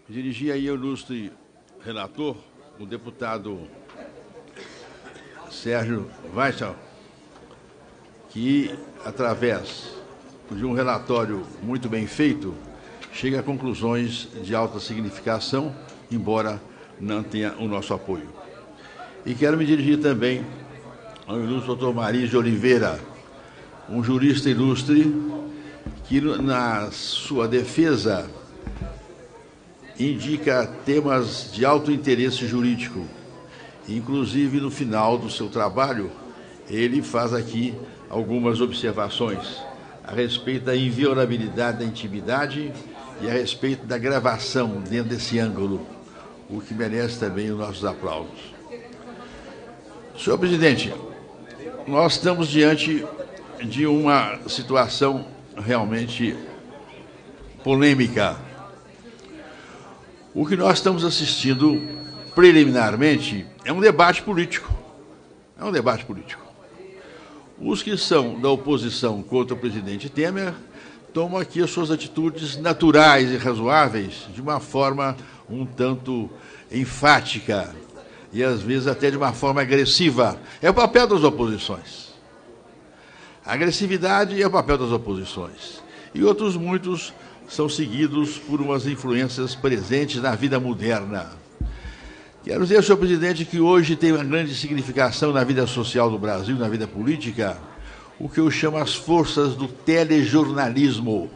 Dirigi aí ao ilustre relator, o deputado Sérgio Weissel, que, através de um relatório muito bem feito, chega a conclusões de alta significação, embora não tenha o nosso apoio. E quero me dirigir também ao ilustre doutor Maris de Oliveira, um jurista ilustre, que na sua defesa indica temas de alto interesse jurídico. Inclusive, no final do seu trabalho, ele faz aqui algumas observações a respeito da inviolabilidade da intimidade e a respeito da gravação dentro desse ângulo, o que merece também os nossos aplausos. Senhor presidente, nós estamos diante de uma situação realmente polêmica. O que nós estamos assistindo preliminarmente é um debate político. É um debate político. Os que são da oposição contra o presidente Temer tomam aqui as suas atitudes naturais e razoáveis de uma forma um tanto enfática e, às vezes, até de uma forma agressiva. É o papel das oposições. A agressividade é o papel das oposições. E outros muitos são seguidos por umas influências presentes na vida moderna. Quero dizer, senhor presidente, que hoje tem uma grande significação na vida social do Brasil, na vida política, o que eu chamo as forças do telejornalismo.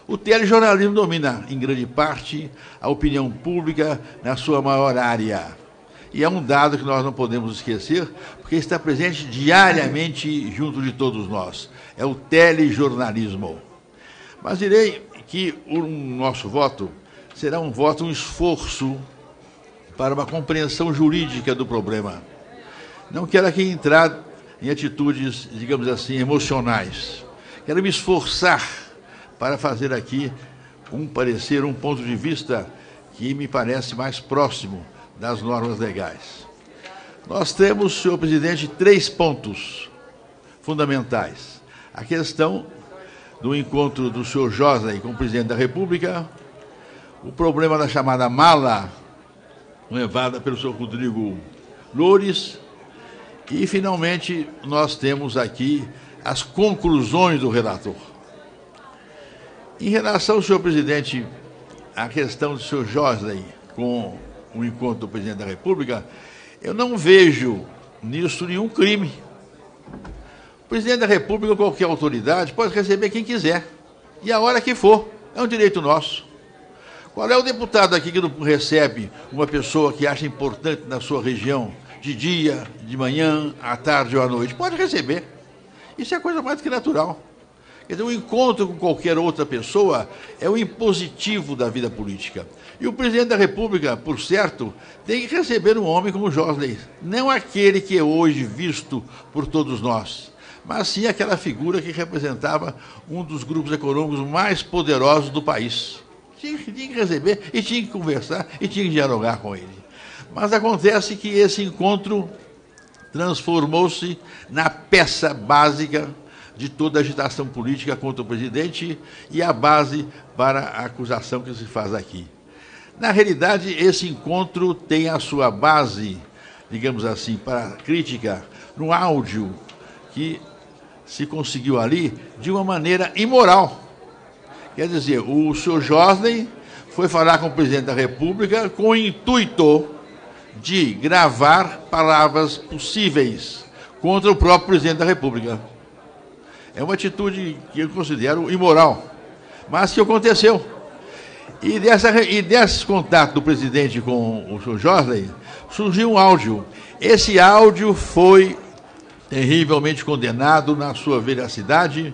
O telejornalismo domina, em grande parte, a opinião pública na sua maior área. E é um dado que nós não podemos esquecer, porque está presente diariamente junto de todos nós. É o telejornalismo. Mas direi que o nosso voto será um voto, um esforço para uma compreensão jurídica do problema. Não quero aqui entrar em atitudes, digamos assim, emocionais. Quero me esforçar para fazer aqui um parecer, um ponto de vista que me parece mais próximo das normas legais. Nós temos, senhor presidente, 3 pontos fundamentais. A questão do encontro do senhor Josley com o presidente da República, o problema da chamada mala, levada pelo senhor Rodrigo Loures, e, finalmente, nós temos aqui as conclusões do relator. Em relação, senhor presidente, à questão do senhor Josley com o encontro do presidente da República, eu não vejo nisso nenhum crime. O presidente da República, ou qualquer autoridade, pode receber quem quiser, e a hora que for. É um direito nosso. Qual é o deputado aqui que não recebe uma pessoa que acha importante na sua região, de dia, de manhã, à tarde ou à noite? Pode receber. Isso é coisa mais do que natural. Quer dizer, o encontro com qualquer outra pessoa é o impositivo da vida política. E o presidente da República, por certo, tem que receber um homem como Josley. Não aquele que é hoje visto por todos nós, mas sim aquela figura que representava um dos grupos econômicos mais poderosos do país. Tinha que receber e tinha que conversar e tinha que dialogar com ele. Mas acontece que esse encontro transformou-se na peça básica de toda a agitação política contra o presidente e a base para a acusação que se faz aqui. Na realidade, esse encontro tem a sua base, digamos assim, para a crítica, no áudio que se conseguiu ali de uma maneira imoral. Quer dizer, o senhor Josley foi falar com o presidente da República com o intuito de gravar palavras possíveis contra o próprio presidente da República. É uma atitude que eu considero imoral, mas que aconteceu. E desse contato do presidente com o senhor Josley, surgiu um áudio. Esse áudio foi terrivelmente condenado na sua veracidade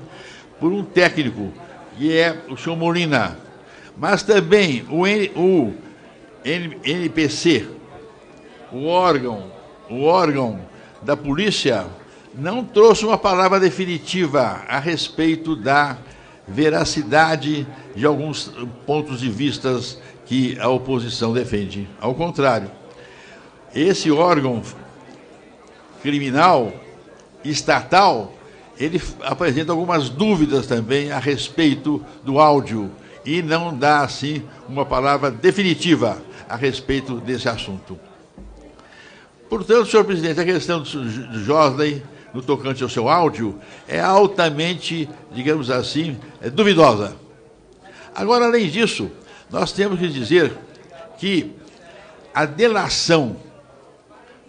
por um técnico, que é o senhor Molina, mas também o NPC, o órgão da polícia, não trouxe uma palavra definitiva a respeito da veracidade de alguns pontos de vista que a oposição defende. Ao contrário, esse órgão criminal, estatal, ele apresenta algumas dúvidas também a respeito do áudio e não dá, assim, uma palavra definitiva a respeito desse assunto. Portanto, senhor presidente, a questão do Josley, no tocante ao seu áudio, é altamente, digamos assim, duvidosa. Agora, além disso, nós temos que dizer que a delação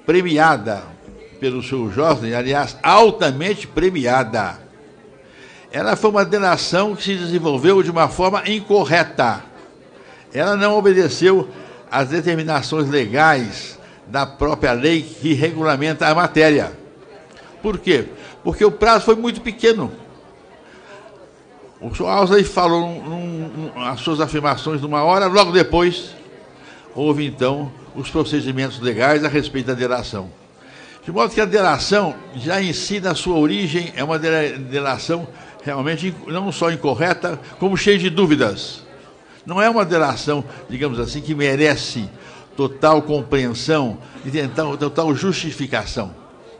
premiada pelo senhor Josley, aliás, altamente premiada, ela foi uma delação que se desenvolveu de uma forma incorreta. Ela não obedeceu às determinações legais da própria lei que regulamenta a matéria. Por quê? Porque o prazo foi muito pequeno. O senhor Josley falou as suas afirmações numa hora, logo depois houve, então, os procedimentos legais a respeito da delação. De modo que a delação, já em si, na sua origem, é uma delação realmente não só incorreta, como cheia de dúvidas. Não é uma delação, digamos assim, que merece total compreensão e total justificação.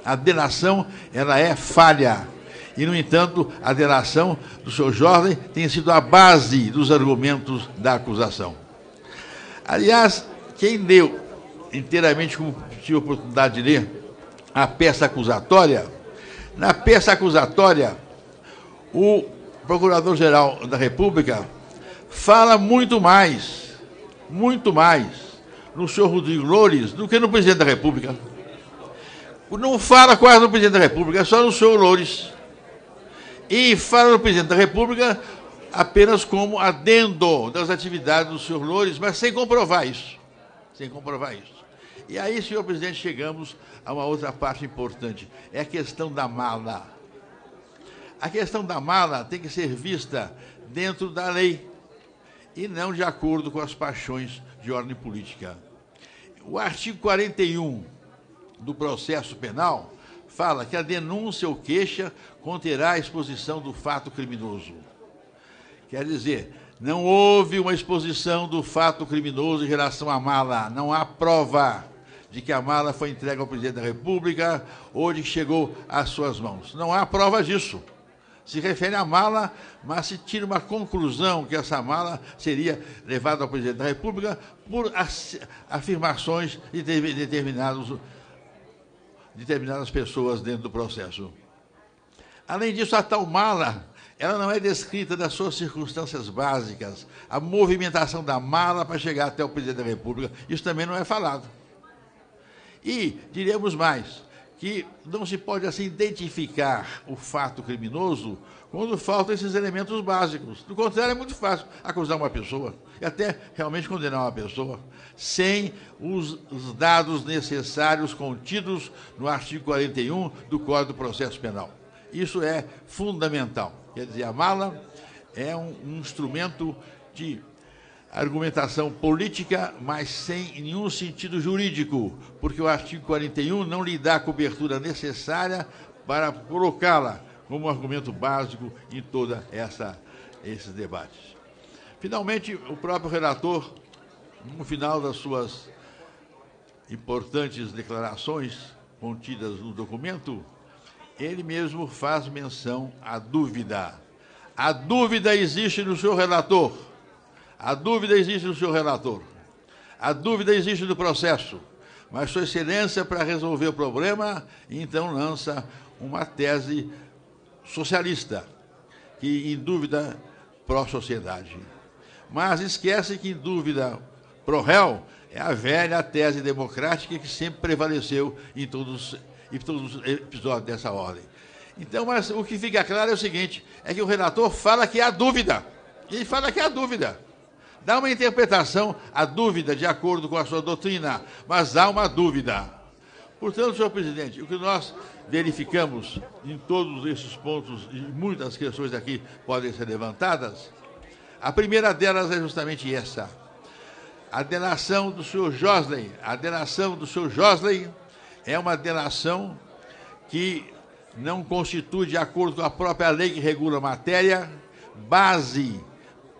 A delação, ela é falha. E, no entanto, a delação do senhor Josley tem sido a base dos argumentos da acusação. Aliás, quem leu inteiramente, como tive a oportunidade de ler, a peça acusatória, na peça acusatória, o Procurador-Geral da República fala muito mais no senhor Rodrigo Loures do que no presidente da República. Não fala quase no presidente da República, é só no senhor Loures. E fala no presidente da República apenas como adendo das atividades do senhor Loures, mas sem comprovar isso. Sem comprovar isso. E aí, senhor presidente, chegamos a uma outra parte importante. É a questão da mala. A questão da mala tem que ser vista dentro da lei e não de acordo com as paixões de ordem política. O artigo 41 do processo penal fala que a denúncia ou queixa conterá a exposição do fato criminoso. Quer dizer, não houve uma exposição do fato criminoso em relação à mala, não há prova de que a mala foi entregue ao presidente da República ou de que chegou às suas mãos. Não há prova disso. Se refere à mala, mas se tira uma conclusão que essa mala seria levada ao presidente da República por afirmações de determinadas pessoas dentro do processo. Além disso, a tal mala, ela não é descrita das suas circunstâncias básicas, a movimentação da mala para chegar até o presidente da República, isso também não é falado. E, diremos mais, que não se pode, assim, identificar o fato criminoso quando faltam esses elementos básicos. Do contrário, é muito fácil acusar uma pessoa e até realmente condenar uma pessoa sem os dados necessários contidos no artigo 41 do Código do Processo Penal. Isso é fundamental. Quer dizer, a mala é um instrumento de argumentação política, mas sem nenhum sentido jurídico, porque o artigo 41 não lhe dá a cobertura necessária para colocá-la como argumento básico em toda esses debates. Finalmente, o próprio relator, no final das suas importantes declarações contidas no documento, ele mesmo faz menção à dúvida. A dúvida existe no seu relator. A dúvida existe no seu relator. A dúvida existe no processo. Mas Sua Excelência, para resolver o problema, então lança uma tese socialista, que em dúvida pró-sociedade. Mas esquece que em dúvida pró-réu é a velha tese democrática que sempre prevaleceu em todos os episódios dessa ordem. Então, mas o que fica claro é o seguinte, é que o relator fala que há dúvida. Ele fala que há dúvida. Dá uma interpretação à dúvida de acordo com a sua doutrina, mas há uma dúvida. Portanto, senhor presidente, o que nós verificamos em todos esses pontos, e muitas questões aqui podem ser levantadas, a primeira delas é justamente essa. A delação do senhor Josley. A delação do senhor Josley é uma delação que não constitui, de acordo com a própria lei que regula a matéria, base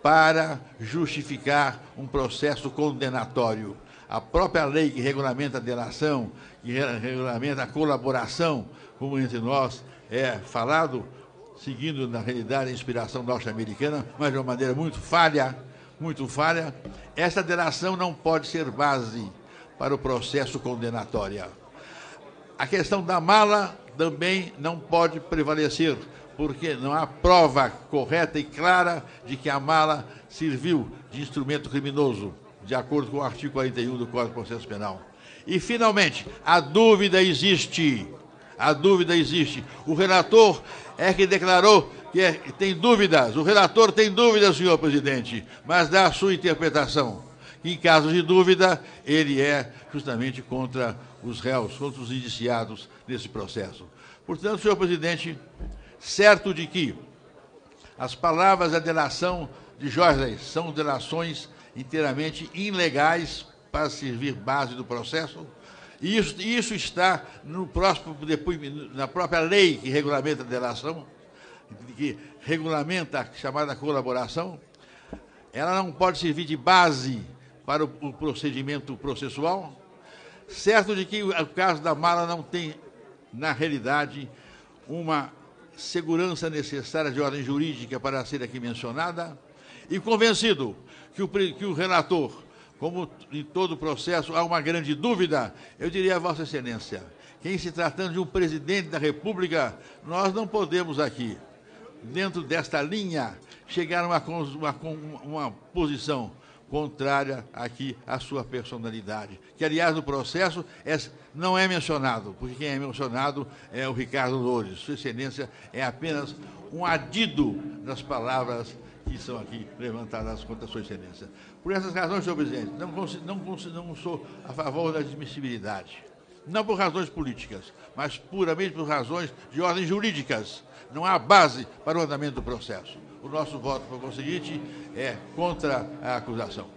para justificar um processo condenatório. A própria lei que regulamenta a delação, que regulamenta a colaboração, como entre nós é falado, seguindo, na realidade, a inspiração norte-americana, mas de uma maneira muito falha, muito falha, essa delação não pode ser base para o processo condenatório. A questão da mala também não pode prevalecer, porque não há prova correta e clara de que a mala serviu de instrumento criminoso, de acordo com o artigo 41 do Código de Processo Penal. E, finalmente, a dúvida existe. A dúvida existe. O relator é que declarou que tem dúvidas. O relator tem dúvidas, senhor presidente, mas dá a sua interpretação. Em caso de dúvida, ele é justamente contra os réus, contra os indiciados nesse processo. Portanto, senhor presidente, certo de que as palavras da delação de Joesley são delações inteiramente ilegais para servir base do processo, e isso está na própria lei que regulamenta a delação, que regulamenta a chamada colaboração. Ela não pode servir de base para o procedimento processual. Certo de que o caso da mala não tem, na realidade, uma segurança necessária de ordem jurídica para ser aqui mencionada, e convencido que o relator, como em todo o processo há uma grande dúvida, eu diria a Vossa Excelência, que em se tratando de um presidente da República, nós não podemos aqui, dentro desta linha, chegar a uma posição contrária aqui à sua personalidade, que, aliás, no processo não é mencionado, porque quem é mencionado é o Ricardo Loures. Sua Excelência é apenas um adido das palavras que são aqui levantadas contra Sua Excelência. Por essas razões, senhor presidente, não sou a favor da admissibilidade. Não por razões políticas, mas puramente por razões de ordem jurídicas. Não há base para o andamento do processo. O nosso voto, por conseguinte, é contra a acusação.